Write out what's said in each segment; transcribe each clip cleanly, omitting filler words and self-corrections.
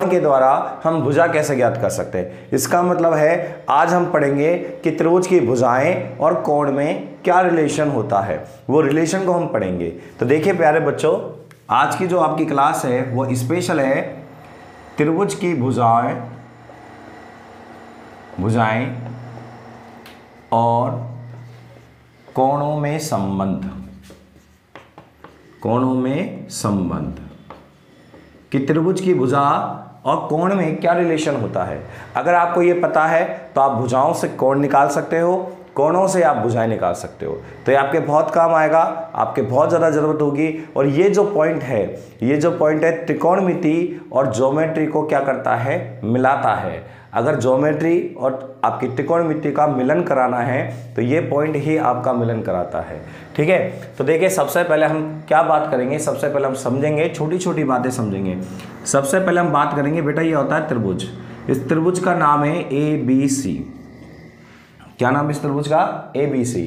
के द्वारा हम भुजा कैसे ज्ञात कर सकते हैं। इसका मतलब है आज हम पढ़ेंगे कि त्रिभुज की भुजाएं और कोण में क्या रिलेशन होता है, वो रिलेशन को हम पढ़ेंगे। तो देखिए प्यारे बच्चों, आज की जो आपकी क्लास है वो स्पेशल है त्रिभुज की भुजाएं और कोणों में संबंध कि त्रिभुज की भुजा और कोण में क्या रिलेशन होता है। अगर आपको ये पता है तो आप भुजाओं से कोण निकाल सकते हो, कोणों से आप भुजाएं निकाल सकते हो। तो ये आपके बहुत काम आएगा, आपके बहुत ज़्यादा ज़रूरत होगी। और ये जो पॉइंट है त्रिकोणमिति और ज्योमेट्री को क्या करता है, मिलाता है। अगर ज्योमेट्री और आपकी त्रिकोणमिति का मिलन कराना है तो ये पॉइंट ही आपका मिलन कराता है। ठीक है, तो देखिए सबसे पहले हम क्या बात करेंगे, सबसे पहले हम समझेंगे, छोटी छोटी बातें समझेंगे। सबसे पहले हम बात करेंगे बेटा, ये होता है त्रिभुज। इस त्रिभुज का नाम है ABC। क्या नाम है इस त्रिभुज का? ABC।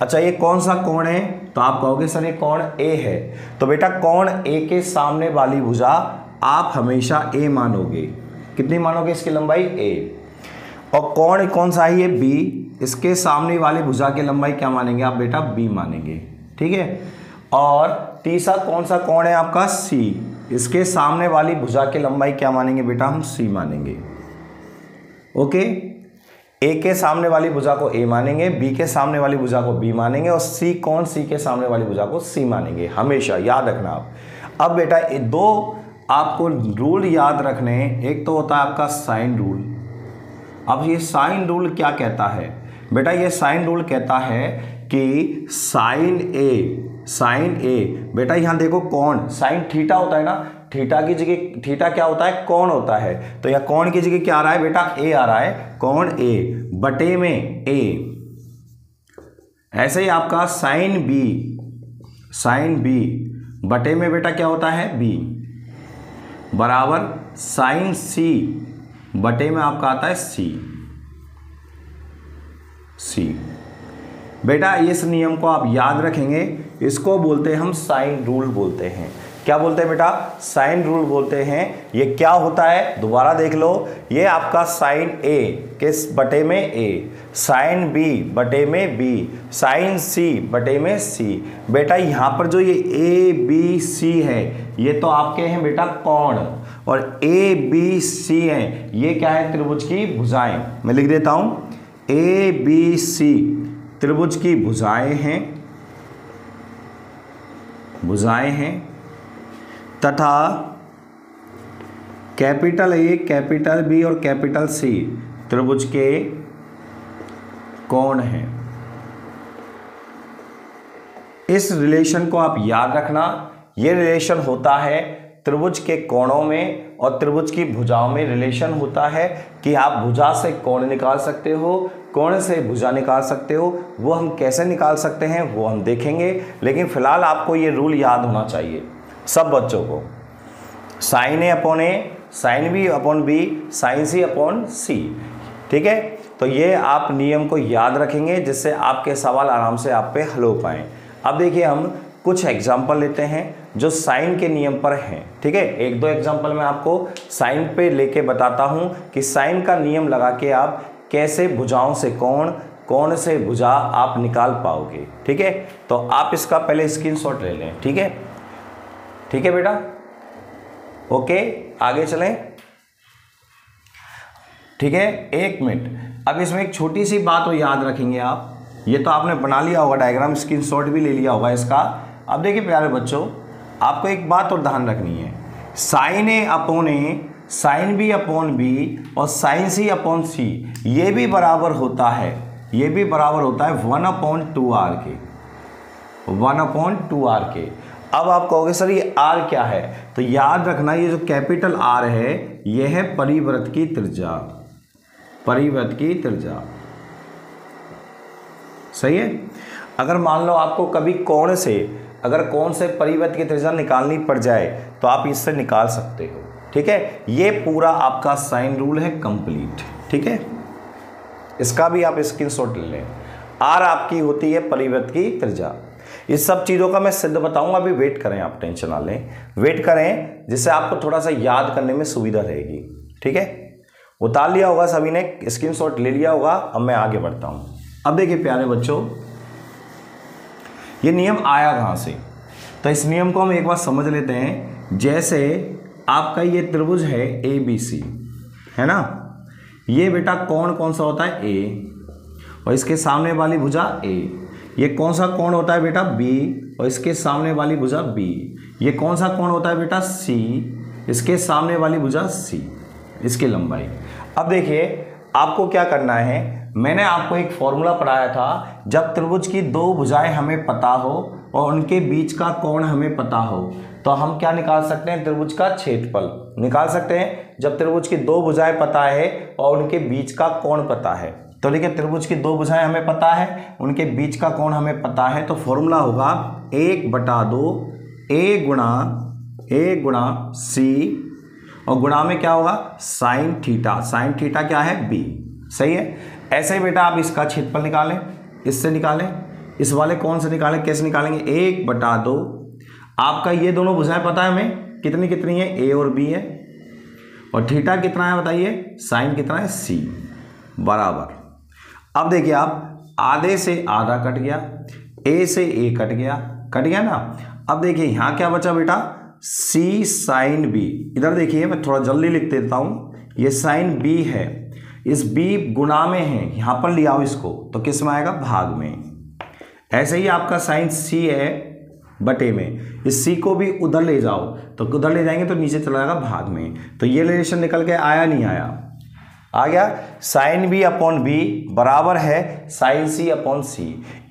अच्छा, ये कौन सा कोण है? तो आप कहोगे सर ये कोण A है। तो बेटा कोण A के सामने वाली भुजा आप हमेशा A मानोगे। कितनी मानोगे इसकी लंबाई? A। और कोण कौन सा है? ये B। इसके सामने वाली भुजा की लंबाई क्या मानेंगे आप बेटा? B मानेंगे। ठीक है। और तीसरा कौन सा कोण है आपका? C। इसके सामने वाली भुजा की लंबाई क्या मानेंगे बेटा? हम C मानेंगे। ओके, A के सामने वाली भुजा को A मानेंगे, B के सामने वाली भुजा को B मानेंगे और C के सामने वाली भुजा को C मानेंगे। हमेशा याद रखना आप। अब बेटा ये दो आपको रूल याद रखने हैं। एक तो होता है आपका साइन रूल। अब ये साइन रूल क्या कहता है बेटा? ये साइन रूल कहता है कि साइन ए बेटा यहाँ देखो कोण साइन थीटा होता है ना, थीटा की जगह थीटा क्या होता है? कोण होता है। तो यहाँ कोण की जगह क्या आ रहा है बेटा? ए आ रहा है। कोण ए बटे में ए। ऐसे ही आपका साइन बी बटे में बेटा क्या होता है? बी बराबर साइन सी बटे में आपका आता है सी। बेटा इस नियम को आप याद रखेंगे। इसको बोलते हैं हम साइन रूल बोलते हैं। क्या बोलते हैं बेटा? साइन रूल बोलते हैं। ये क्या होता है दोबारा देख लो। ये आपका साइन ए किस बटे में ए, साइन बी बटे में बी, साइन सी बटे में सी। बेटा यहाँ पर जो ये ए बी सी है ये तो आपके हैं बेटा कोण, और ए बी सी हैं ये क्या है? त्रिभुज की भुजाएं। मैं लिख देता हूँ ए बी सी त्रिभुज की भुजाएं हैं तथा कैपिटल ए कैपिटल बी और कैपिटल सी त्रिभुज के कोण हैं। इस रिलेशन को आप याद रखना। ये रिलेशन होता है त्रिभुज के कोणों में और त्रिभुज की भुजाओं में रिलेशन होता है कि आप भुजा से कोण निकाल सकते हो, कोण से भुजा निकाल सकते हो। वो हम कैसे निकाल सकते हैं वो हम देखेंगे, लेकिन फिलहाल आपको ये रूल याद होना चाहिए सब बच्चों को। Sine A upon A, sine B upon B, sine C upon C. ठीक है, तो ये आप नियम को याद रखेंगे जिससे आपके सवाल आराम से आप पे हल हो पाएँ। अब देखिए हम कुछ एग्जाम्पल लेते हैं जो साइन के नियम पर हैं। ठीक है, एक दो एग्जाम्पल मैं आपको साइन पे लेके बताता हूं कि साइन का नियम लगा के आप कैसे भुजाओं से कोण से भुजा आप निकाल पाओगे। ठीक है, तो आप इसका पहले स्क्रीनशॉट ले लें। ठीक है बेटा, ओके आगे चलें। ठीक है, एक मिनट। अब इसमें एक छोटी सी बात हो याद रखेंगे आप। ये तो आपने बना लिया होगा डायग्राम, स्क्रीनशॉट भी ले लिया होगा इसका। अब देखिए प्यारे बच्चों, आपको एक बात और ध्यान रखनी है। Sign A upon A, sine B upon B और साइन सी अपॉन सी ये भी बराबर होता है 1/2r के, 1/2r के। अब आप कहोगे सर ये r क्या है? तो याद रखना ये जो कैपिटल R है ये है परिवृत्त की त्रिज्या। सही है। अगर मान लो आपको कभी कोण से परिवृत्त की त्रिज्या निकालनी पड़ जाए तो आप इससे निकाल सकते हो। ठीक है, ये पूरा आपका साइन रूल है कंप्लीट। ठीक है, इसका भी आप स्क्रीनशॉट ले लें। आर आपकी होती है परिवृत्त की त्रिज्या। इस सब चीज़ों का मैं सिद्ध बताऊंगा, अभी वेट करें, आप टेंशन ना लें, वेट करें, जिससे आपको थोड़ा सा याद करने में सुविधा रहेगी। ठीक है, उतार लिया होगा सभी ने, स्क्रीनशॉट ले लिया होगा। अब मैं आगे बढ़ता हूँ। अब देखिए प्यारे बच्चों, ये नियम आया कहाँ से, तो इस नियम को हम एक बार समझ लेते हैं। जैसे आपका ये त्रिभुज है ABC, है ना, ये बेटा कोण कौन सा होता है A, और इसके सामने वाली भुजा A। ये कौन सा कोण होता है बेटा B, और इसके सामने वाली भुजा B। ये कौन सा कोण होता है बेटा C, इसके सामने वाली भुजा C, इसकी लंबाई। अब देखिए आपको क्या करना है, मैंने आपको एक फॉर्मूला पढ़ाया था, जब त्रिभुज की दो भुजाएं हमें पता हो और उनके बीच का कोण हमें पता हो तो हम क्या निकाल सकते हैं, त्रिभुज का क्षेत्रफल निकाल सकते हैं। जब त्रिभुज की दो भुजाएं पता है और उनके बीच का कोण पता है, तो देखिए त्रिभुज की दो भुजाएं हमें पता है, उनके बीच का कोण हमें पता है, तो फॉर्मूला होगा 1/2 a गुणा c, और गुणा में क्या होगा साइन थीटा। साइन थीटा क्या है b, सही है। ऐसे ही बेटा आप इसका क्षेत्रफल निकालें, इससे निकालें, इस वाले कौन से निकालें, कैसे निकालेंगे, 1/2 आपका ये दोनों भुजाएं पता है हमें कितनी कितनी है, a और b है, और थीटा कितना है बताइए, साइन कितना है c बराबर। अब देखिए आप आधे से आधा कट गया, a से a कट गया ना। अब देखिए यहाँ क्या बचा बेटा, c साइन b। इधर देखिए मैं थोड़ा जल्दी लिख देता हूँ, ये साइन b है, इस b गुणा में है, यहाँ पर ले आओ इसको, तो किस में आएगा, भाग में। ऐसे ही आपका साइन c है बटे में, इस c को भी उधर ले जाओ, तो उधर ले जाएंगे तो नीचे चला जाएगा भाग में। तो ये रिलेशन निकल के आया नहीं आया, आ गया। साइन b अपॉन b बराबर है साइन c अपॉन c।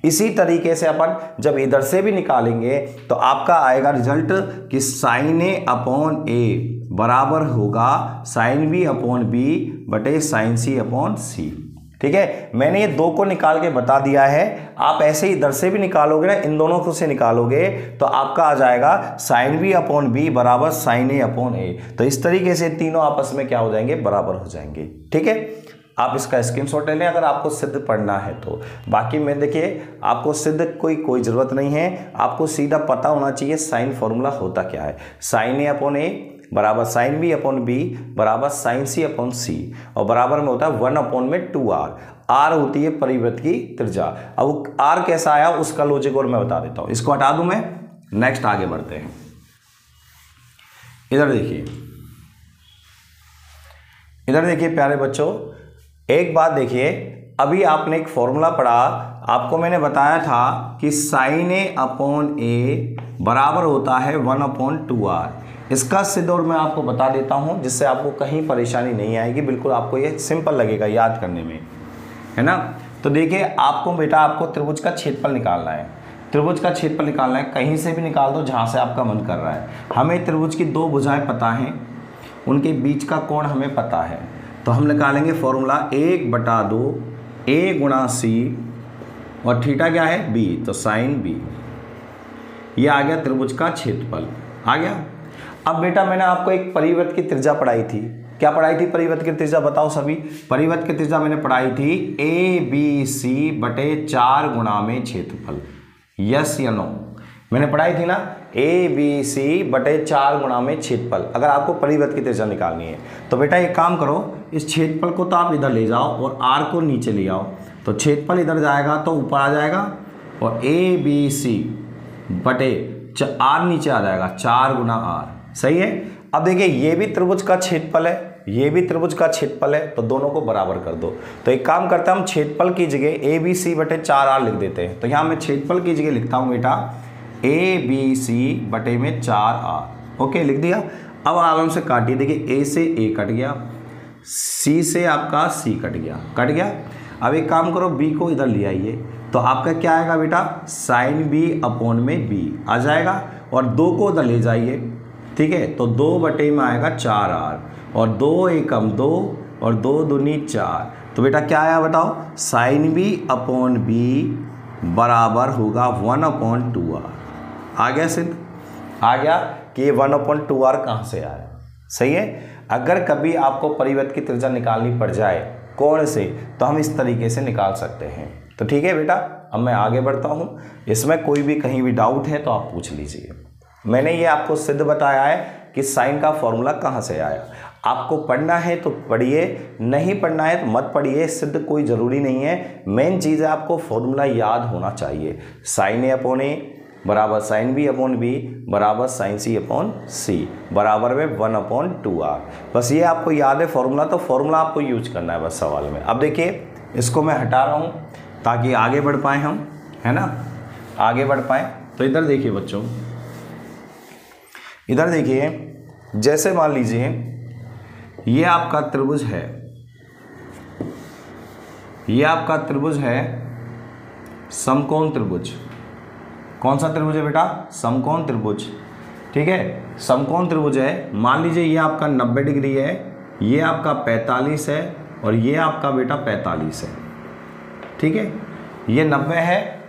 इसी तरीके से अपन जब इधर से भी निकालेंगे तो आपका आएगा रिजल्ट कि साइन a अपॉन a बराबर होगा साइन b अपॉन b बटे साइन c अपॉन c। ठीक है, मैंने ये दो को निकाल के बता दिया है। आप ऐसे ही इधर से भी निकालोगे ना, इन दोनों को से निकालोगे तो आपका आ जाएगा साइन b अपॉन b बराबर साइन a अपॉन a। तो इस तरीके से तीनों आपस में क्या हो जाएंगे, बराबर हो जाएंगे। ठीक है, आप इसका स्क्रीनशॉट ले लें अगर आपको सिद्ध पढ़ना है तो। बाकी में देखिए आपको सिद्ध कोई ज़रूरत नहीं है, आपको सीधा पता होना चाहिए साइन फॉर्मूला होता क्या है। साइन a अपॉन a बराबर साइन b अपॉन b बराबर साइन c अपॉन c, और बराबर में होता है 1 अपॉन में 2r। r होती है परिवृत्त की त्रिज्या। अब r कैसा आया उसका लॉजिक और मैं बता देता हूँ, इसको हटा दूं मैं, नेक्स्ट आगे बढ़ते हैं। इधर देखिए प्यारे बच्चों, एक बात देखिए, अभी आपने एक फॉर्मूला पढ़ा, आपको मैंने बताया था कि साइन a अपॉन a बराबर होता है 1 अपॉन 2r। इसका सिद्ध और मैं आपको बता देता हूं, जिससे आपको कहीं परेशानी नहीं आएगी, बिल्कुल आपको ये सिंपल लगेगा याद करने में, है ना। तो देखिए आपको बेटा आपको त्रिभुज का क्षेत्रफल निकालना है। त्रिभुज का क्षेत्रफल निकालना है, कहीं से भी निकाल दो जहां से आपका मन कर रहा है। हमें त्रिभुज की दो भुजाएं पता हैं, उनके बीच का कोण हमें पता है, तो हम निकालेंगे फॉर्मूला 1/2 a गुणा c, और थीटा क्या है b, तो साइन b। ये आ गया त्रिभुज का क्षेत्रफल, आ गया। अब बेटा मैंने आपको एक परिवृत्त की त्रिज्या पढ़ाई थी, क्या पढ़ाई थी परिवृत्त की त्रिज्या, बताओ सभी। परिवृत्त की त्रिज्या मैंने पढ़ाई थी ABC बटे 4 गुणा में क्षेत्रफल, यस या नो, मैंने पढ़ाई थी ना, ABC बटे 4 गुणा में क्षेत्रफल। अगर आपको परिवृत्त की त्रिज्या निकालनी है तो बेटा एक काम करो, इस क्षेत्रफल को तो आप इधर ले जाओ और r को नीचे ले आओ, तो क्षेत्रफल इधर जाएगा तो ऊपर आ जाएगा, और ABC बटे r नीचे आ जाएगा 4 गुना r, सही है। अब देखिए ये भी त्रिभुज का क्षेत्रफल है, ये भी त्रिभुज का क्षेत्रफल है, तो दोनों को बराबर कर दो। तो एक काम करते हैं, हम क्षेत्रफल की जगह ABC बटे 4r लिख देते हैं। तो यहाँ मैं क्षेत्रफल की जगह लिखता हूँ बेटा ABC बटे में 4r, ओके लिख दिया। अब आराम से काटिए, देखिए a से a कट गया, c से आपका c कट गया। अब एक काम करो, b को इधर ले आइए, तो आपका क्या आएगा बेटा, साइन b अपॉन में b आ जाएगा, और 2 को उधर ले जाइए, ठीक है, तो 2 बटे में आएगा 4r, और 2 एकम 2 और 2 दूनी 4, तो बेटा क्या आया बताओ, साइन b अपॉन b बराबर होगा 1 अपॉन 2r। आ गया सिद्ध, आ गया कि ये 1 अपॉन 2r कहाँ से आया, सही है। अगर कभी आपको परिवृत्त की त्रिज्या निकालनी पड़ जाए कोण से, तो हम इस तरीके से निकाल सकते हैं। तो ठीक है बेटा, अब मैं आगे बढ़ता हूँ, इसमें कोई भी कहीं भी डाउट है तो आप पूछ लीजिए। मैंने ये आपको सिद्ध बताया है कि साइन का फॉर्मूला कहाँ से आया। आपको पढ़ना है तो पढ़िए, नहीं पढ़ना है तो मत पढ़िए, सिद्ध कोई ज़रूरी नहीं है। मेन चीज़ है आपको फॉर्मूला याद होना चाहिए। साइन ए अपॉन ए बराबर साइन बी अपॉन बी बराबर साइन सी अपॉन सी बराबर में 1/2r। बस ये आपको याद है फॉर्मूला, तो फॉर्मूला आपको यूज करना है बस सवाल में। अब देखिए इसको मैं हटा रहा हूँ ताकि आगे बढ़ पाएँ हम, है ना, आगे बढ़ पाएँ। तो इधर देखिए बच्चों, इधर देखिए, जैसे मान लीजिए ये आपका त्रिभुज है, ये आपका त्रिभुज है समकोण त्रिभुज। कौन सा त्रिभुज है बेटा? समकोण त्रिभुज। ठीक है, समकोण त्रिभुज है। मान लीजिए ये आपका 90 डिग्री है, ये आपका 45 है और ये आपका बेटा 45 है। ठीक है, ये 90 है,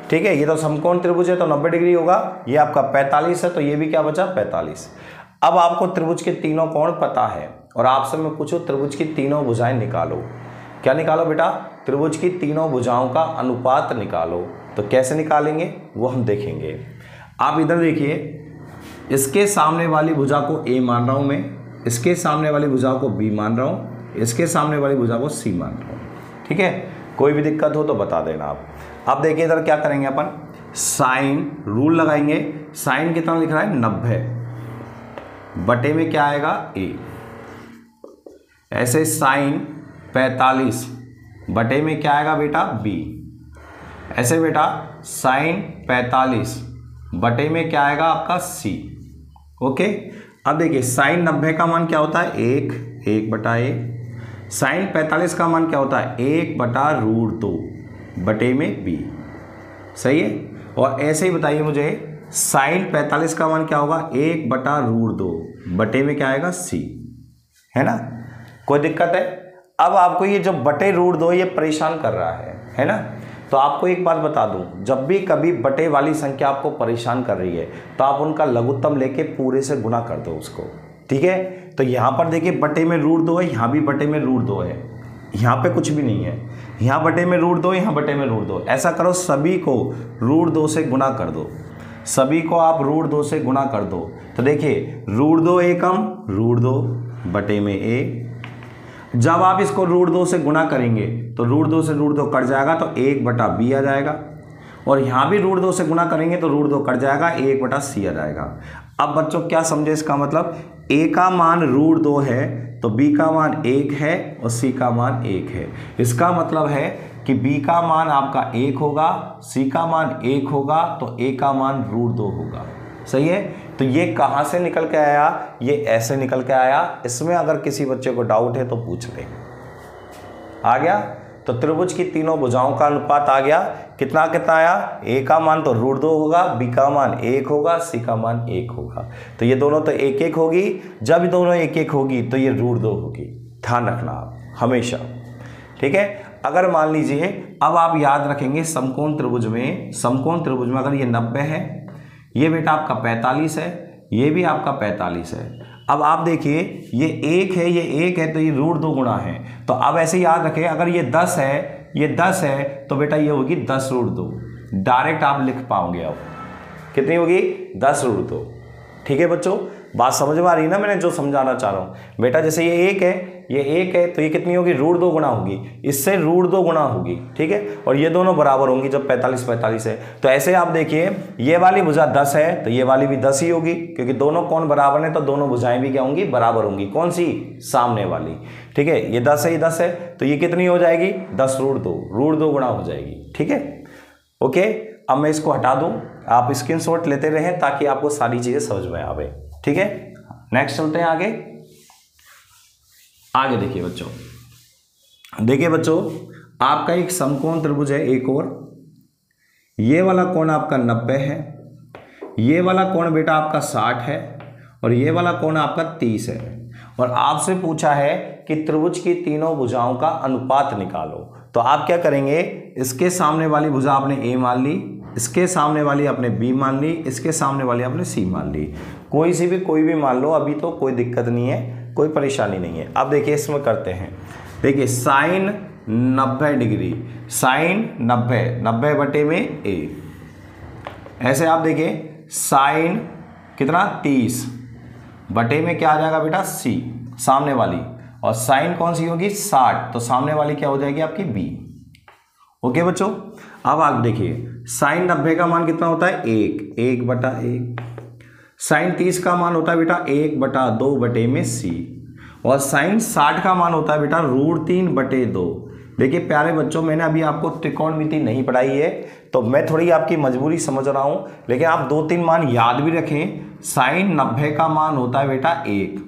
ठीक है, ये तो समकोण त्रिभुज है तो 90 डिग्री होगा। ये आपका 45 है तो ये भी क्या बचा? 45। अब आपको त्रिभुज के तीनों कोण पता है और आपसे मैं पूछूं त्रिभुज की तीनों भुजाएं निकालो। क्या निकालो बेटा? त्रिभुज की तीनों भुजाओं का अनुपात निकालो। तो कैसे निकालेंगे वो हम देखेंगे। आप इधर देखिए, इसके सामने वाली भुजा को ए मान रहा हूं मैं, इसके सामने वाली भुजा को बी मान रहा हूं, इसके सामने वाली भुजा को सी मान रहा हूं। ठीक है, कोई भी दिक्कत हो तो बता देना आप। अब देखिए इधर क्या करेंगे अपन, साइन रूल लगाएंगे। साइन कितना लिख रहा है? 90 बटे में क्या आएगा? ए। ऐसे साइन 45 बटे में क्या आएगा बेटा? बी। ऐसे बेटा साइन 45 बटे में क्या आएगा आपका? सी। ओके, अब देखिए साइन 90 का मान क्या होता है? 1/a। साइन 45 का मान क्या होता है? 1/√2 बटे में बी। सही है। और ऐसे ही बताइए मुझे साइन 45 का मान क्या होगा? 1/√2 बटे में क्या आएगा? सी। है ना, कोई दिक्कत है? अब आपको ये जो बटे√2 ये परेशान कर रहा है ना, तो आपको एक बात बता दूं, जब भी कभी बटे वाली संख्या आपको परेशान कर रही है तो आप उनका लघुत्तम लेके पूरे से गुना कर दो उसको। ठीक है, तो यहाँ पर देखिए बटे में √2 है, यहाँ भी बटे में √2 है, यहाँ पे कुछ भी नहीं है, यहाँ बटे में √2, यहाँ बटे में √2। ऐसा करो सभी को √2 से गुना कर दो, सभी को आप √2 से गुना कर दो। तो देखिए √2 एकम √2 बटे में ए। जब आप इसको √2 से गुना करेंगे तो √2 से √2 कट जाएगा तो 1/b आ जाएगा, और यहाँ भी √2 से गुना करेंगे तो √2 कट जाएगा, 1/c आ जाएगा। अब बच्चों क्या समझे इसका मतलब? a का मान √2 है तो b का मान 1 है और c का मान 1 है। इसका मतलब है कि b का मान आपका 1 होगा, c का मान 1 होगा तो a का मान √2 होगा। सही है, तो ये कहाँ से निकल के आया? ये ऐसे निकल के आया। इसमें अगर किसी बच्चे को डाउट है तो पूछ ले। आ गया? तो त्रिभुज की तीनों भुजाओं का अनुपात आ गया। कितना कितना आया? a का मान तो √2 होगा, b का मान 1 होगा, c का मान 1 होगा। तो ये दोनों तो 1-1 होगी। जब दोनों 1-1 होगी तो ये √2 होगी। ध्यान रखना आप हमेशा। ठीक है, अगर मान लीजिए अब आप याद रखेंगे समकोण त्रिभुज में अगर ये 90 है, ये बेटा आपका 45 है, ये भी आपका 45 है। अब आप देखिए ये 1 है, ये 1 है तो ये √2 गुणा है। तो अब ऐसे याद रखें, अगर ये 10 है, ये 10 है तो बेटा ये होगी 10√2। डायरेक्ट आप लिख पाओगे। अब कितनी होगी? 10√2। ठीक है बच्चों, बात समझ में आ रही है ना मैंने जो समझाना चाह रहा हूँ? बेटा जैसे ये 1 है, ये 1 है तो ये कितनी होगी? √2 गुणा होगी, इससे √2 गुणा होगी। ठीक है, और ये दोनों बराबर होंगी जब 45-45 है। तो ऐसे आप देखिए ये वाली भुजा 10 है तो ये वाली भी 10 ही होगी, क्योंकि दोनों कोण बराबर हैं तो दोनों भुजाएं भी क्या होंगी? बराबर होंगी। कौन सी? सामने वाली। ठीक है, ये 10 है, ये 10 है तो ये कितनी हो जाएगी? 10√2 गुणा हो जाएगी। ठीक है, ओके। अब मैं इसको हटा दूं, आप स्क्रीनशॉट लेते रहें ताकि आपको सारी चीजें समझ में आवे। ठीक है, नेक्स्ट चलते हैं आगे। आगे देखिए बच्चों, आपका एक समकोण त्रिभुज है एक और, ये वाला कोण आपका 90 है, ये वाला कोण बेटा आपका 60 है और ये वाला कोण आपका 30 है। और आपसे पूछा है कि त्रिभुज की तीनों भुजाओं का अनुपात निकालो। तो आप क्या करेंगे? इसके सामने वाली भुजा आपने ए मान ली, इसके सामने वाली आपने बी मान ली, इसके सामने वाली आपने सी मान ली। कोई भी मान लो, अभी तो कोई दिक्कत नहीं है, कोई परेशानी नहीं है। अब देखिए इसमें करते हैं। देखिए साइन 90 डिग्री, साइन 90, 90 बटे में ए। ऐसे आप देखिए साइन कितना 30 बटे में क्या आ जाएगा बेटा सी सामने वाली, और साइन कौन सी होगी 60, तो सामने वाली क्या हो जाएगी आपकी बी। ओके बच्चों, अब आप देखिए साइन 90 का मान कितना होता है 1, 1 बटा 1। साइन 30 का मान होता है बेटा 1 बटा 2 बटे में सी, और साइन 60 का मान होता है बेटा √3 बटे 2। देखिए प्यारे बच्चों, मैंने अभी आपको त्रिकोणमिति नहीं पढ़ाई है, तो मैं थोड़ी आपकी मजबूरी समझ रहा हूं, लेकिन आप 2-3 मान याद भी रखें। साइन 90 का मान होता है बेटा 1,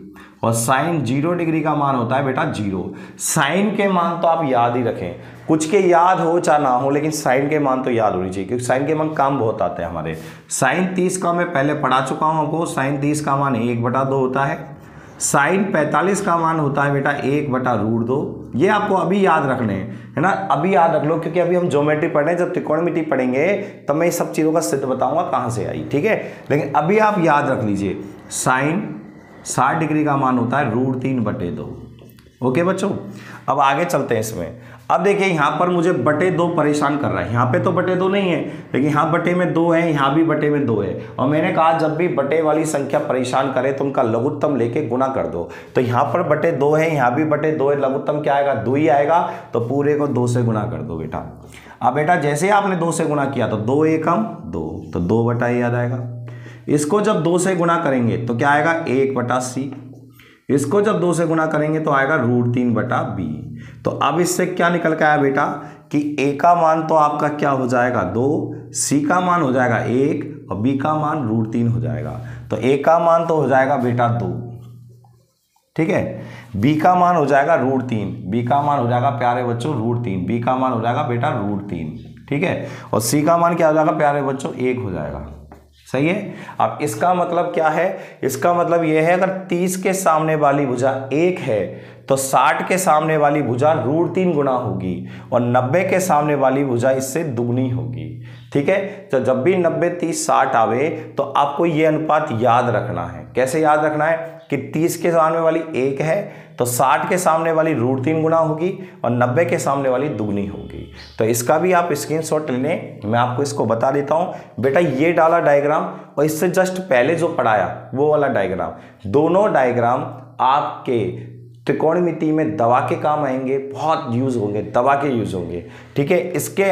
और साइन 0 डिग्री का मान होता है बेटा 0। साइन के मान तो आप याद ही रखें, कुछ के याद हो चाहे ना हो, लेकिन साइन के मान तो याद होनी चाहिए, क्योंकि साइन के मान काम बहुत आते हैं हमारे। साइन 30 का मैं पहले पढ़ा चुका हूं आपको, साइन 30 का मान 1 बटा 2 होता है। साइन 45 का मान होता है बेटा 1 बटा √2। ये आपको अभी याद रखने हैं, है ना, अभी याद रख लो, क्योंकि अभी हम ज्योमेट्री पढ़ रहे हैं। जब त्रिकोणमिति पढ़ेंगे तब मैं इस सब चीज़ों का सिद्ध बताऊंगा कहाँ से आई, ठीक है। लेकिन अभी आप याद रख लीजिए साइन 60 डिग्री का मान होता है √3 बटे 2। ओके बच्चों, अब आगे चलते हैं इसमें। अब देखिए यहाँ पर मुझे बटे 2 परेशान कर रहा है, यहाँ पे तो बटे 2 नहीं है, लेकिन यहाँ बटे में 2 है, यहाँ भी बटे में 2 है। और मैंने कहा जब भी बटे वाली संख्या परेशान करे तो उनका लघुत्तम लेके गुना कर दो। तो यहाँ पर बटे 2 है, यहाँ भी बटे 2 है, लघुत्तम क्या आएगा 2 ही आएगा, तो पूरे को 2 से गुना कर दो बेटा। अब बेटा जैसे आपने 2 से गुना किया तो 2 एकम 2, तो 2 बटा ए याद आएगा। इसको जब 2 से गुना करेंगे तो क्या आएगा 1 बटा सी। इसको जब 2 से गुना करेंगे तो आएगा √3 बटा बी। तो अब इससे क्या निकल के आया बेटा कि ए का मान तो आपका क्या हो जाएगा 2, सी का मान हो जाएगा 1, और बी का मान √3 हो जाएगा। तो ए का मान तो हो जाएगा बेटा 2, ठीक है। बी का मान हो जाएगा √3, बी का मान हो जाएगा प्यारे बच्चों √3, बी का मान हो जाएगा बेटा √3, ठीक है। और सी का मान क्या हो जाएगा प्यारे बच्चों 1 हो जाएगा, सही है। अब इसका मतलब क्या है, इसका मतलब यह है अगर 30 के सामने वाली भुजा 1 है तो 60 के सामने वाली भुजा √3 गुना होगी, और 90 के सामने वाली भुजा इससे दुगनी होगी, ठीक है। तो जब भी 90, 30, 60 आवे तो आपको ये अनुपात याद रखना है। कैसे याद रखना है कि 30 के सामने वाली 1 है तो 60 के सामने वाली √3 गुना होगी, और 90 के सामने वाली दुगनी होगी। तो इसका भी आप स्क्रीनशॉट ले लें, मैं आपको इसको बता देता हूं बेटा। ये डाला डायग्राम, और इससे जस्ट पहले जो पढ़ाया वो वाला डायग्राम, दोनों डायग्राम आपके त्रिकोणमिति में दवा के काम आएंगे, बहुत यूज होंगे, दवा के यूज होंगे, ठीक है। इसके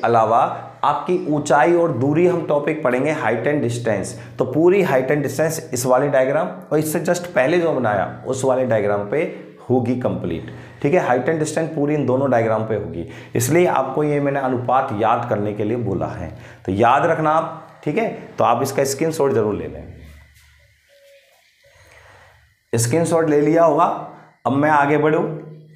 अलावा आपकी ऊंचाई और दूरी हम टॉपिक पढ़ेंगे, हाइट एंड डिस्टेंस। तो पूरी हाइट एंड डिस्टेंस इस वाले डायग्राम और इससे जस्ट पहले जो बनाया उस वाले डायग्राम पे होगी कंप्लीट, ठीक है। हाइट एंड डिस्टेंस पूरी इन दोनों डायग्राम पे होगी, इसलिए आपको ये मैंने अनुपात याद करने के लिए बोला है, तो याद रखना आप, ठीक है। तो आप इसका स्क्रीनशॉट जरूर ले लें। स्क्रीनशॉट ले लिया होगा। अब मैं आगे बढ़ूं,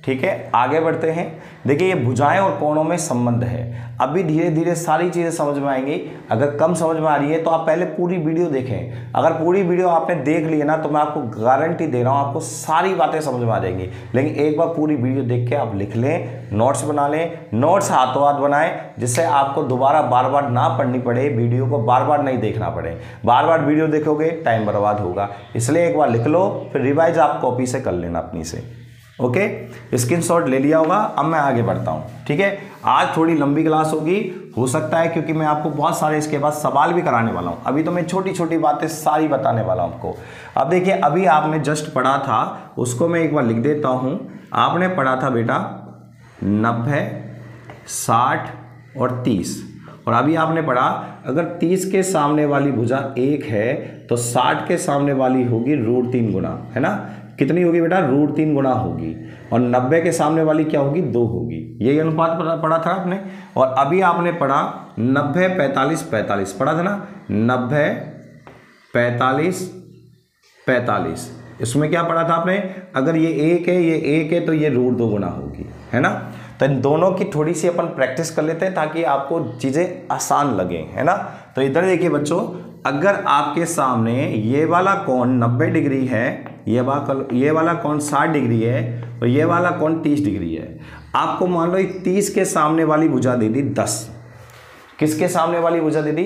ठीक है, आगे बढ़ते हैं। देखिए ये भुजाएं और कोणों में संबंध है, अभी धीरे धीरे सारी चीज़ें समझ में आएंगी। अगर कम समझ में आ रही है तो आप पहले पूरी वीडियो देखें। अगर पूरी वीडियो आपने देख ली है ना तो मैं आपको गारंटी दे रहा हूँ आपको सारी बातें समझ में आ जाएंगी। लेकिन एक बार पूरी वीडियो देख के आप लिख लें, नोट्स बना लें, नोट्स हाथों हाथ बनाएं, जिससे आपको दोबारा बार बार ना पढ़नी पड़े, वीडियो को बार बार नहीं देखना पड़े। बार बार वीडियो देखोगे टाइम बर्बाद होगा, इसलिए एक बार लिख लो, फिर रिवाइज आप कॉपी से कर लेना अपनी से। ओके, स्क्रीनशॉट ले लिया होगा। अब मैं आगे बढ़ता हूँ, ठीक है। आज थोड़ी लंबी क्लास होगी, हो सकता है, क्योंकि मैं आपको बहुत सारे इसके बाद सवाल भी कराने वाला हूँ। अभी तो मैं छोटी छोटी बातें सारी बताने वाला हूँ आपको। अब देखिए अभी आपने जस्ट पढ़ा था, उसको मैं एक बार लिख देता हूँ। आपने पढ़ा था बेटा 90, 60 और 30, और अभी आपने पढ़ा अगर 30 के सामने वाली भुजा 1 है तो 60 के सामने वाली होगी √3 गुना, है ना। कितनी होगी बेटा? √3 गुना होगी। और 90 के सामने वाली क्या होगी? 2 होगी। यही अनुपात पढ़ा था आपने। और अभी आपने पढ़ा 90, 45, 45 पढ़ा था ना। 90, 45, 45 इसमें क्या पढ़ा था आपने? अगर ये 1 है, ये 1 है तो ये √2 गुना होगी, है ना। तो इन दोनों की थोड़ी सी अपन प्रैक्टिस कर लेते हैं ताकि आपको चीज़ें आसान लगें, है ना। तो इधर देखिए बच्चों, अगर आपके सामने ये वाला कोण 90 डिग्री है, ये वाला कोण 60 डिग्री है और ये वाला कोण 30 डिग्री है। आपको मान लो 30 के सामने वाली भुजा दे दी 10। किसके सामने वाली भुजा दे दी?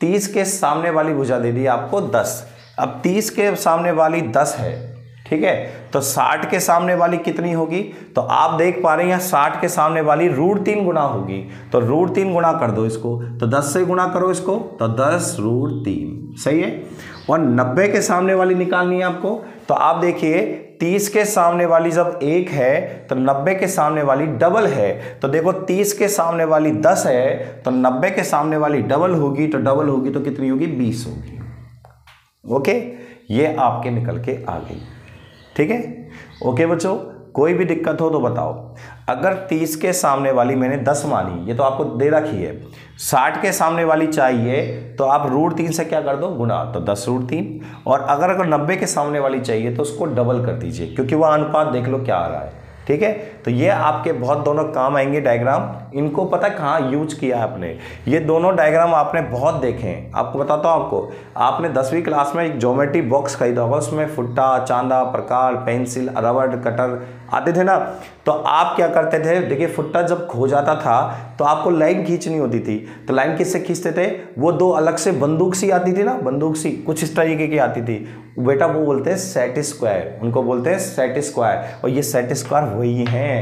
30 के सामने वाली भुजा दे दी आपको 10। अब 30 के सामने वाली 10 है, ठीक है। तो 60 के सामने वाली कितनी होगी, तो आप देख पा रहे हैं यहाँ 60 के सामने वाली √3 गुना होगी, तो √3 गुना कर दो इसको, तो 10 से गुना करो इसको, तो 10 √3, सही है। और 90 के सामने वाली निकालनी है आपको, तो आप देखिए 30 के सामने वाली जब 1 है तो 90 के सामने वाली डबल है, तो देखो 30 के सामने वाली 10 है तो 90 के सामने वाली डबल होगी, तो डबल होगी तो कितनी होगी, 20 होगी। ओके, ये आपके निकल के आ गई, ठीक है। ओके बच्चों, कोई भी दिक्कत हो तो बताओ। अगर 30 के सामने वाली मैंने 10 मानी, ये तो आपको दे रखी है, 60 के सामने वाली चाहिए तो आप √3 से क्या कर दो, गुना, तो 10 √3। और अगर 90 के सामने वाली चाहिए तो उसको डबल कर दीजिए, क्योंकि वह अनुपात देख लो क्या आ रहा है, ठीक है। तो ये आपके बहुत दोनों काम आएंगे डायग्राम, इनको पता कहाँ यूज किया है आपने, ये दोनों डायग्राम आपने बहुत देखे हैं। आपको बताता हूँ, आपने 10वीं क्लास में एक ज्योमेट्री बॉक्स खरीदा होगा, उसमें फुट्टा, चांदा, प्रकार, पेंसिल, रबड़, कटर आते थे ना, तो आप क्या करते थे, देखिए फुट्टा जब खो जाता था तो आपको लाइन खींचनी होती थी, तो लाइन किससे खींचते थे, वो 2 अलग से बंदूक सी आती थी ना, बंदूक सी कुछ इस तरीके की आती थी बेटा, वो बोलते हैं सेट स्क्वायर, उनको बोलते हैं सेट स्क्वायर। और ये सेट स्क्वायर वही हैं,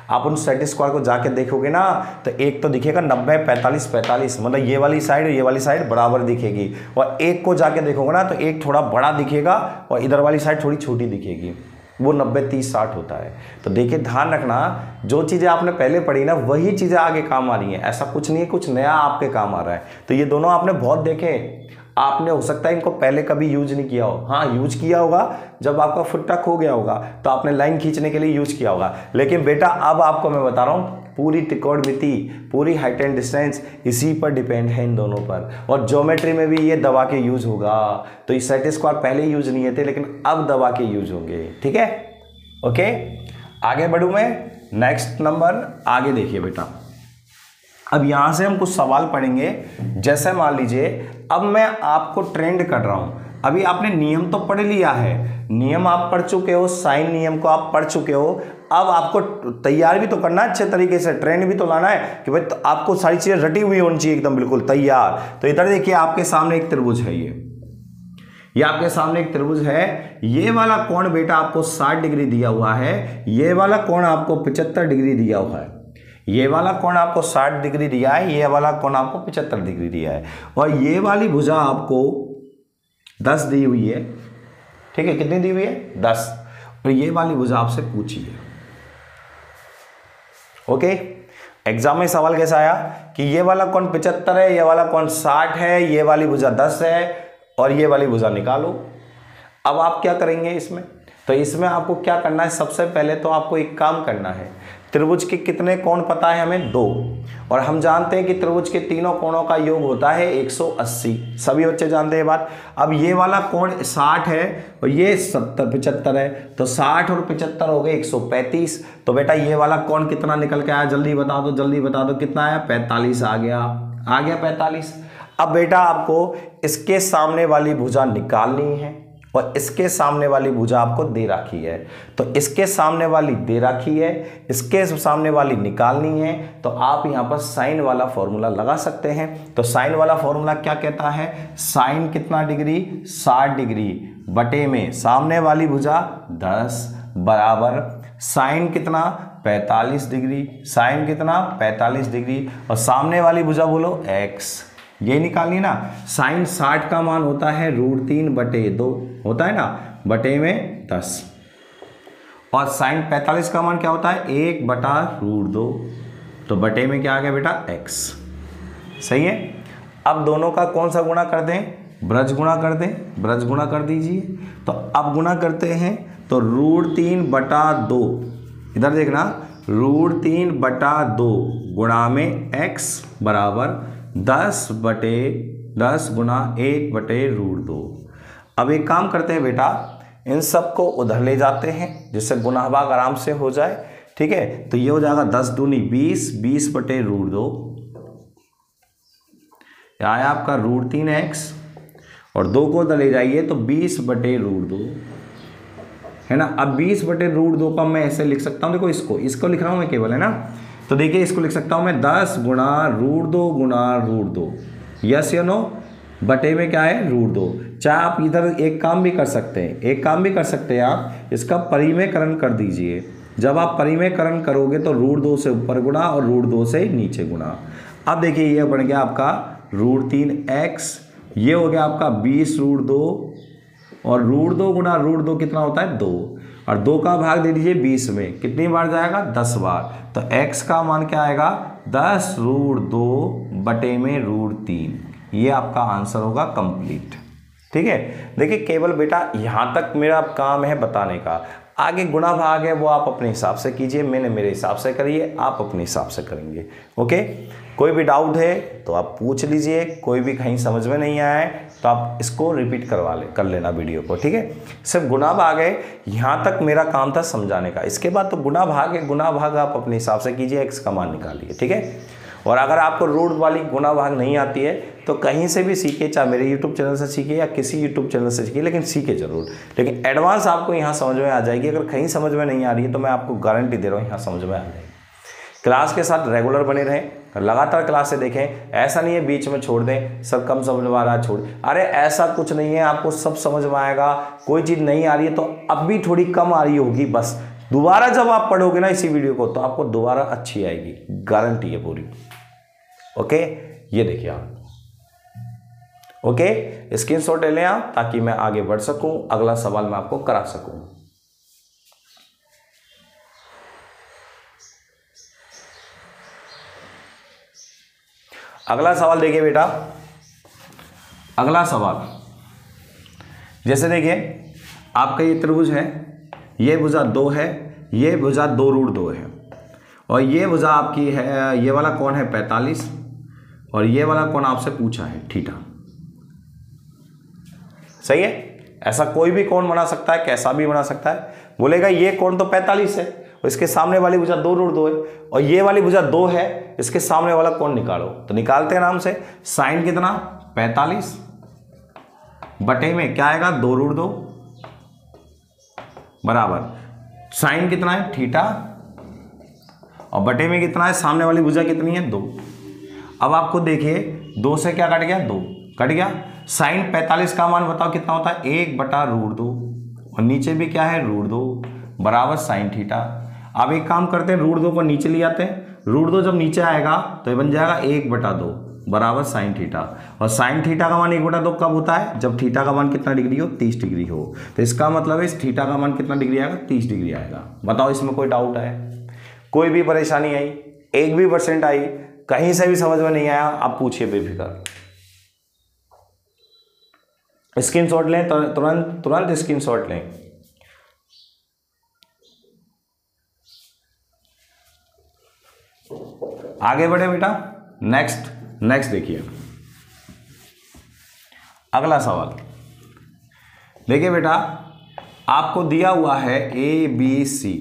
आप उन सेट स्क्वायर को जाके देखोगे ना तो एक तो दिखेगा 90 45 45, मतलब ये वाली साइड बराबर दिखेगी, और एक को जाके देखोगे ना तो एक थोड़ा बड़ा दिखेगा और इधर वाली साइड थोड़ी छोटी दिखेगी, वो 90 30 60 होता है। तो देखिए ध्यान रखना, जो चीज़ें आपने पहले पढ़ी ना वही चीज़ें आगे काम आ रही हैं, ऐसा कुछ नहीं है कुछ नया आपके काम आ रहा है। तो ये दोनों आपने बहुत देखे, आपने हो सकता है इनको पहले कभी यूज नहीं किया हो, हाँ यूज किया होगा जब आपका फुट्टा खो गया होगा तो आपने लाइन खींचने के लिए यूज किया होगा, लेकिन बेटा अब आपको मैं बता रहा हूँ पूरी त्रिकोणमिति, पूरी हाइट एंड डिस्टेंस इसी पर डिपेंड है, इन दोनों पर। और ज्योमेट्री में भी ये दबा के यूज होगा, तो ये सेट स्क्वायर पहले यूज नहीं थे लेकिन अब दबा के यूज होंगे, ठीक है। ओके, आगे बढ़ूँ मैं, नेक्स्ट नंबर आगे देखिए बेटा। अब यहां से हम कुछ सवाल पढ़ेंगे, जैसे मान लीजिए अब मैं आपको ट्रेंड कर रहा हूं, अभी आपने नियम तो पढ़ लिया है, नियम आप पढ़ चुके हो, साइन नियम को आप पढ़ चुके हो, अब आपको तैयार भी तो करना है अच्छे तरीके से, ट्रेंड भी तो लाना है कि भाई तो आपको सारी चीजें रटी हुई होनी चाहिए एकदम बिल्कुल तैयार। तो इधर देखिए आपके सामने एक त्रिभुज है, ये आपके सामने एक त्रिभुज है, ये वाला कोण बेटा आपको 60 डिग्री दिया हुआ है, ये वाला कोण आपको 75 डिग्री दिया हुआ है, ये वाला कोण आपको 60 डिग्री दिया है, ये वाला कोण आपको 75 डिग्री दिया है, और ये वाली भुजा आपको 10 दी हुई है, ठीक है, कितनी दी हुई है 10, और ये वाली भुजा आपसे पूछी है। ओके, एग्जाम में सवाल कैसा आया कि ये वाला कोण 75 है, ये वाला कोण 60 है, ये वाली भुजा 10 है और ये वाली भुजा निकालो। अब आप क्या करेंगे इसमें, तो इसमें आपको क्या करना है, सबसे पहले तो आपको एक काम करना है, त्रिभुज के कितने कोण पता है हमें 2, और हम जानते हैं कि त्रिभुज के तीनों कोणों का योग होता है 180, सभी बच्चे जानते हैं बात। अब ये वाला कोण 60 है और ये 70 75 है, तो 60 और 75 हो गए 135, तो बेटा ये वाला कोण कितना निकल के आया, जल्दी बता दो, जल्दी बता दो, कितना आया 45 आ गया 45। अब बेटा आपको इसके सामने वाली भुजा निकालनी है और इसके सामने वाली भुजा आपको दे रखी है, तो इसके सामने वाली दे रखी है, इसके सामने वाली निकालनी है, तो आप यहाँ पर साइन वाला फॉर्मूला लगा सकते हैं। तो साइन वाला फॉर्मूला क्या कहता है, साइन कितना डिग्री 60 डिग्री बटे में सामने वाली भुजा 10 बराबर साइन कितना 45 डिग्री, साइन कितना 45 डिग्री, और सामने वाली भुजा बोलो x, ये निकालनी ना। साइन 60 का मान होता है √3 बटे 2 होता है ना, बटे में 10, और साइन 45 का मान क्या होता है 1 बटा √2, तो बटे में क्या आ गया बेटा x, सही है। अब दोनों का कौन सा गुणा कर दें, ब्रज गुणा कर दें, ब्रज गुणा कर दीजिए। तो अब गुणा करते हैं तो √3 बटा 2, इधर देखना √3 बटा 2 गुणा में x बराबर 10 बटे 10 गुणा 1 बटे √2। अब एक काम करते हैं बेटा, इन सब को उधर ले जाते हैं जिससे गुणा भाग आराम से हो जाए, ठीक है। तो ये हो जाएगा 10 दूनी 20, 20 बटे √2, आया आपका √3x, और 2 को उधर ले जाइए तो 20 बटे √2 है ना। अब 20 बटे √2 का मैं ऐसे लिख सकता हूँ, देखो इसको लिख रहा हूँ मैं केवल, है ना। तो देखिए इसको लिख सकता हूँ मैं 10 गुणा √2 गुणा √2, यस या नो, बटे में क्या है, √2। चाहे आप इधर एक काम भी कर सकते हैं, आप इसका परिमेयकरण कर दीजिए। जब आप परिमेयकरण करोगे तो √2 से ऊपर गुणा और √2 से नीचे गुणा। अब देखिए ये बन गया आपका √3x, ये हो गया आपका 20√2 और √2 गुणा √2 कितना होता है 2, और 2 का भाग दे दीजिए 20 में, कितनी बार जाएगा 10 बार। तो x का मान क्या आएगा 10√2 बटे में √3। ये आपका आंसर होगा कंप्लीट। ठीक है, देखिए केवल बेटा यहाँ तक मेरा काम है बताने का, आगे गुणा भाग है वो आप अपने हिसाब से कीजिए, मैंने मेरे हिसाब से करिए, आप अपने हिसाब से करेंगे। ओके, कोई भी डाउट है तो आप पूछ लीजिए, कोई भी कहीं समझ में नहीं आया है तो आप इसको रिपीट कर लेना वीडियो को। ठीक है, सिर्फ गुणा भाग है, यहाँ तक मेरा काम था समझाने का, इसके बाद तो गुणा भाग है, गुणा भाग आप अपने हिसाब से कीजिए, x का मान निकालिए। ठीक है, और अगर आपको रूट वाली गुणा भाग नहीं आती है तो कहीं से भी सीखिए, चाहे मेरे यूट्यूब चैनल से सीखिए या किसी यूट्यूब चैनल से सीखिए, लेकिन सीखे जरूर। लेकिन एडवांस आपको यहाँ समझ में आ जाएगी। अगर कहीं समझ में नहीं आ रही है तो मैं आपको गारंटी दे रहा हूँ यहाँ समझ में आ जाएगी। क्लास के साथ रेगुलर बने रहें, लगातार क्लासें देखें, ऐसा नहीं है बीच में छोड़ दें, सब कम समझ में आ रहा है छोड़, अरे ऐसा कुछ नहीं है, आपको सब समझ में आएगा। कोई चीज़ नहीं आ रही है तो अब भी थोड़ी कम आ रही होगी, बस दोबारा जब आप पढ़ोगे ना इसी वीडियो को तो आपको दोबारा अच्छी आएगी, गारंटी है पूरी। ओके, ये देखिए आप, ओके स्क्रीनशॉट ले लें आप, ताकि मैं आगे बढ़ सकूं, अगला सवाल मैं आपको करा सकूं। अगला सवाल देखिए बेटा, अगला सवाल जैसे देखिए आपका ये त्रिभुज है, ये भुजा 2 है, ये भुजा 2√2 है, और ये भुजा आपकी है, ये वाला कोण है 45 और ये वाला कोण आपसे पूछा है थीटा। सही है, ऐसा कोई भी कोण बना सकता है, कैसा भी बना सकता है। बोलेगा ये कोण तो 45 है और इसके सामने वाली भुजा 2√2 है, और ये वाली भुजा 2 है, इसके सामने वाला कोण निकालो। तो निकालते हैं आराम से। साइन कितना 45 बटे में क्या आएगा 2√2 बराबर साइन कितना है थीटा, और बटे में कितना है, सामने वाली भुजा कितनी है 2। अब आपको देखिए 2 से क्या कट गया, 2 कट गया। साइन 45 का मान बताओ कितना होता है, 1/√2, और नीचे भी क्या है √2 बराबर साइन थीटा। अब एक काम करते हैं, √2 को नीचे ले आते हैं, √2 जब नीचे आएगा तो ये बन जाएगा 1/2 बराबर साइन थीटा। और साइन थीटा का मान 1/2 कब होता है, जब थीटा का मान कितना डिग्री हो, 30 डिग्री हो। तो इसका मतलब है इस थीटा का मान कितना डिग्री आएगा, 30 डिग्री आएगा। बताओ इसमें कोई डाउट है, कोई भी परेशानी आई, 1% आई, कहीं से भी समझ में नहीं आया, आप पूछिए बेफिक्र। स्क्रीनशॉट लें, तुरंत स्क्रीनशॉट लें। आगे बढ़े बेटा, नेक्स्ट देखिए अगला सवाल। देखिए बेटा आपको दिया हुआ है ABC,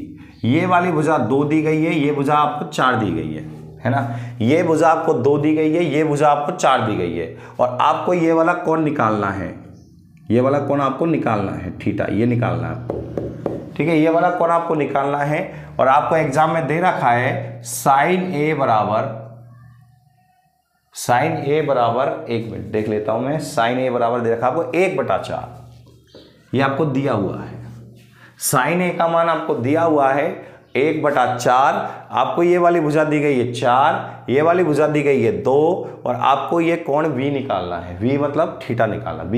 ये वाली भुजा 2 दी गई है, ये भुजा आपको 4 दी गई है ना। ये भुजा आपको 2 दी गई है, ये भुजा आपको 4 दी गई है, और आपको ये वाला कोण निकालना है, ये वाला कोण आपको निकालना है थीटा, ये निकालना है आपको। ठीक है, ये वाला कोण आपको निकालना है, और आपको एग्जाम में दे रखा है साइन A बराबर 1 मिनट देख लेता हूं मैं, साइन A बराबर दे रखा आपको 1/4, ये आपको दिया हुआ है। साइन A का मान आपको दिया हुआ है 1/4, आपको ये वाली भुजा दी गई है 4, ये वाली भुजा दी गई है 2, और आपको ये कोण V निकालना है, V मतलब थीटा निकालना, V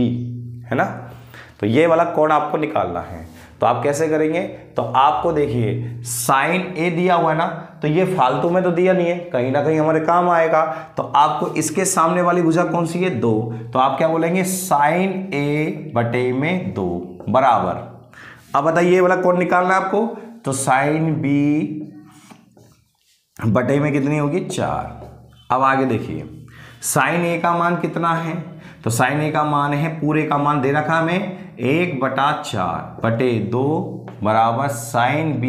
है ना। तो ये वाला कोण आपको निकालना है, तो आप कैसे करेंगे, तो आपको देखिए साइन A दिया हुआ है ना, तो ये फालतू में तो दिया नहीं है, कहीं ना कहीं हमारे काम आएगा। तो आपको इसके सामने वाली भुजा कौन सी है 2, तो आप क्या बोलेंगे साइन A बटे में 2 बराबर। अब बताइए ये वाला कोण निकालना है आपको, तो साइन B बटे में कितनी होगी 4। अब आगे देखिए साइन A का मान कितना है, तो साइन A का मान है, पूरे का मान दे रखा हमें 1/4 बटे 2 बराबर साइन B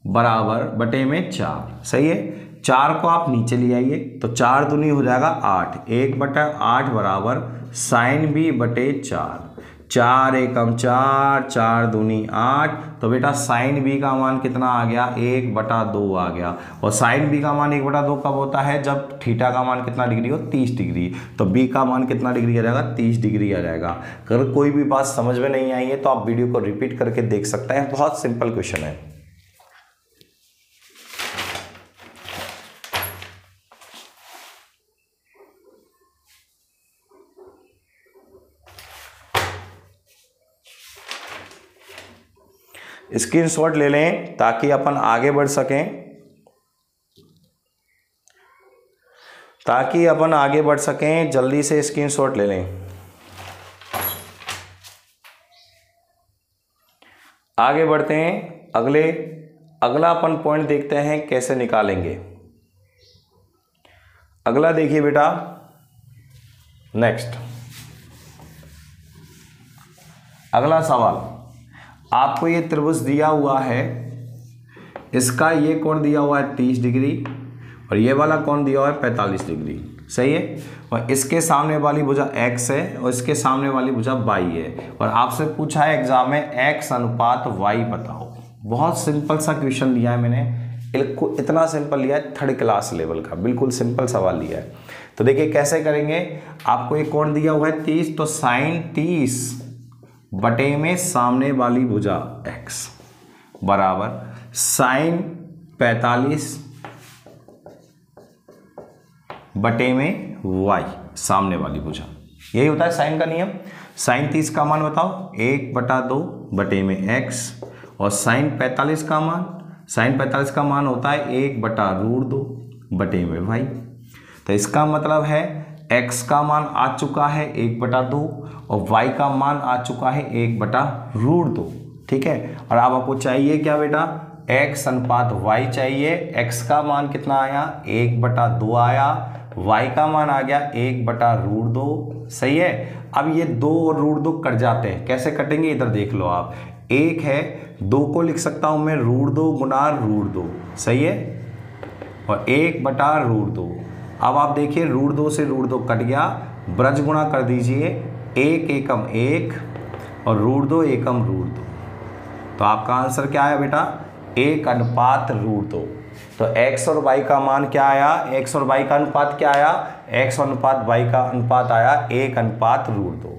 बराबर बटे में 4। सही है, 4 को आप नीचे ले आइए, तो 4 दूनी हो जाएगा 8, 1/8 बराबर साइन B बटे 4। 4 एकम 4, 4 दूनी 8। तो बेटा साइन बी का मान कितना आ गया, 1/2 आ गया। और साइन बी का मान 1/2 कब होता है, जब थीटा का मान कितना डिग्री हो, 30 डिग्री। तो बी का मान कितना डिग्री आ जाएगा, 30 डिग्री आ जाएगा। अगर कोई भी बात समझ में नहीं आई है तो आप वीडियो को रिपीट करके देख सकते हैं, बहुत सिंपल क्वेश्चन है। स्क्रीनशॉट ले लें ताकि अपन आगे बढ़ सकें, जल्दी से स्क्रीनशॉट ले लें। आगे बढ़ते हैं, अगला अपन पॉइंट देखते हैं कैसे निकालेंगे। अगला देखिए बेटा, नेक्स्ट अगला सवाल, आपको ये त्रिभुज दिया हुआ है, इसका ये कोण दिया हुआ है 30 डिग्री और ये वाला कोण दिया हुआ है 45 डिग्री, सही है। और इसके सामने वाली भुजा x है और इसके सामने वाली भुजा y है। और आपसे पूछा है एग्जाम में x अनुपात y बताओ। बहुत सिंपल सा क्वेश्चन लिया है मैंने, इतना सिंपल लिया है, 3rd क्लास लेवल का, बिल्कुल सिंपल सवाल लिया है। तो देखिए कैसे करेंगे, आपको एक कोण दिया हुआ है 30, तो साइन 30 बटे में सामने वाली भुजा x बराबर साइन 45 बटे में y सामने वाली भुजा। यही होता है साइन का नियम। साइन 30 का मान बताओ, 1/2 बटे में x। और साइन 45 का मान होता है 1/√2 बटे में y। तो इसका मतलब है x का मान आ चुका है 1/2 और y का मान आ चुका है 1/√2, ठीक है। और अब आपको चाहिए क्या बेटा, x अनुपात y चाहिए। x का मान कितना आया, 1/2 आया, y का मान आ गया 1/√2, सही है। अब ये 2 और √2 कट जाते हैं, कैसे कटेंगे इधर देख लो आप। 1 है, 2 को लिख सकता हूं मैं √2 गुना √2, सही है, और 1/√2। अब आप देखिए √2 से √2 कट गया, ब्रज गुणा कर दीजिए, 1 एकम 1 और √2 एकम √2। तो आपका आंसर क्या आया बेटा, 1/√2। तो x और y का मान क्या आया, x और y का अनुपात क्या आया, x अनुपात y का अनुपात आया 1/√2,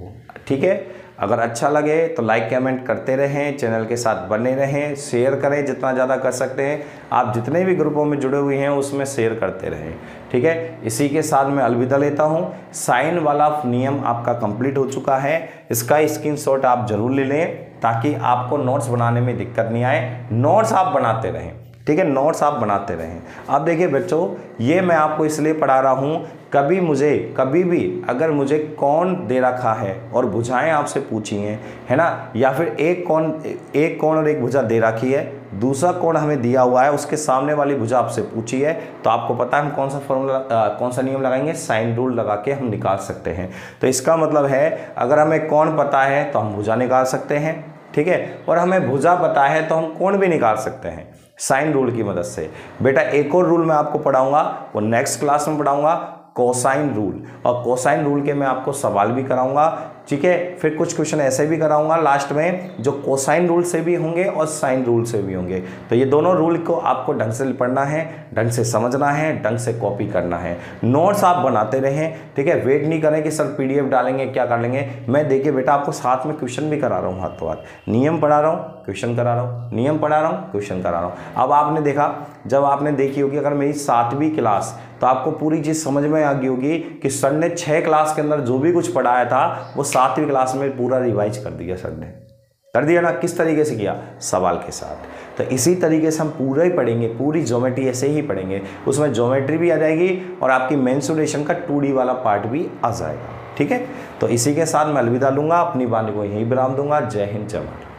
ठीक है। अगर अच्छा लगे तो लाइक कमेंट करते रहें, चैनल के साथ बने रहें, शेयर करें जितना ज़्यादा कर सकते हैं। आप जितने भी ग्रुपों में जुड़े हुए हैं उसमें शेयर करते रहें, ठीक है। इसी के साथ मैं अलविदा लेता हूं। साइन वाला नियम आपका कंप्लीट हो चुका है, इसका स्क्रीनशॉट आप जरूर ले लें ताकि आपको नोट्स बनाने में दिक्कत नहीं आए। नोट्स आप बनाते रहें, ठीक है, नोट्स आप बनाते रहें। अब देखिए बच्चों, ये मैं आपको इसलिए पढ़ा रहा हूँ, कभी भी अगर मुझे कौन दे रखा है और भुजाएं आपसे पूछी हैं, है ना, या फिर एक कौन और एक भुजा दे रखी है, दूसरा कोण हमें दिया हुआ है, उसके सामने वाली भुजा आपसे पूछी है, तो आपको पता है हम कौन सा नियम लगाएंगे, साइन रूल लगा के हम निकाल सकते हैं। तो इसका मतलब है अगर हमें कोण पता है तो हम भुजा निकाल सकते हैं, ठीक है, और हमें भुजा पता है तो हम कोण भी निकाल सकते हैं साइन रूल की मदद से। बेटा एक और रूल मैं आपको पढ़ाऊंगा, वो नेक्स्ट क्लास में पढ़ाऊंगा, कोसाइन रूल। और कोसाइन रूल के मैं आपको सवाल भी कराऊंगा, ठीक है। फिर कुछ क्वेश्चन ऐसे भी कराऊंगा लास्ट में जो कोसाइन रूल से भी होंगे और साइन रूल से भी होंगे। तो ये दोनों रूल को आपको ढंग से पढ़ना है, ढंग से समझना है, ढंग से कॉपी करना है। नोट्स आप बनाते रहें, ठीक है। वेट नहीं करें कि सर PDF डालेंगे क्या कर लेंगे। मैं देखिए बेटा आपको साथ में क्वेश्चन भी करा रहा हूँ, हाथों हाथ नियम पढ़ा रहा हूँ, क्वेश्चन करा रहा हूँ, नियम पढ़ा रहा हूँ, क्वेश्चन करा रहा हूँ। अब आपने देखा, जब आपने देखी होगी अगर मेरी 7वीं क्लास, तो आपको पूरी चीज़ समझ में आ गई होगी कि सर ने 6 क्लास के अंदर जो भी कुछ पढ़ाया था वो 7वीं क्लास में पूरा रिवाइज कर दिया, सर ने कर दिया ना। किस तरीके से किया, सवाल के साथ। तो इसी तरीके से हम पूरा ही पढ़ेंगे, पूरी ज्योमेट्री ऐसे ही पढ़ेंगे, उसमें ज्योमेट्री भी आ जाएगी और आपकी मेंसुरेशन का 2D वाला पार्ट भी आ जाएगा, ठीक है। तो इसी के साथ मैं अलविदा लूंगा, अपनी वाणी को यहीं विराम दूंगा। जय हिंद, जय भारत।